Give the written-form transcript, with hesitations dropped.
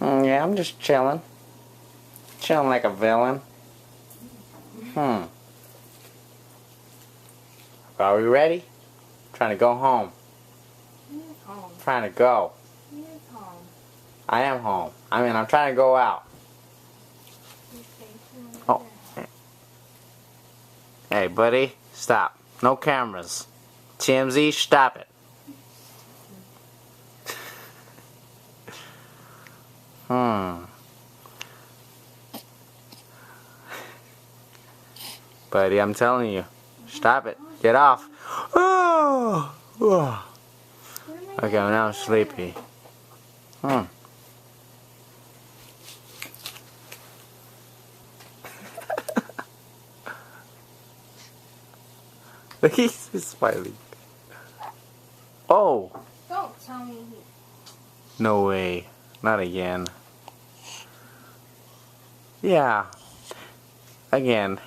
Yeah, I'm just chilling. Chilling like a villain. Are we ready? Trying to go home. Home. Trying to go. Home. I am home. I'm trying to go out. Oh. Hey, buddy. Stop. No cameras. TMZ, stop it. Buddy, I'm telling you. Stop it. Get off. Oh. Okay, now I'm sleepy. He's smiling. Oh. Don't tell me. No way. Not again. Yeah. Again.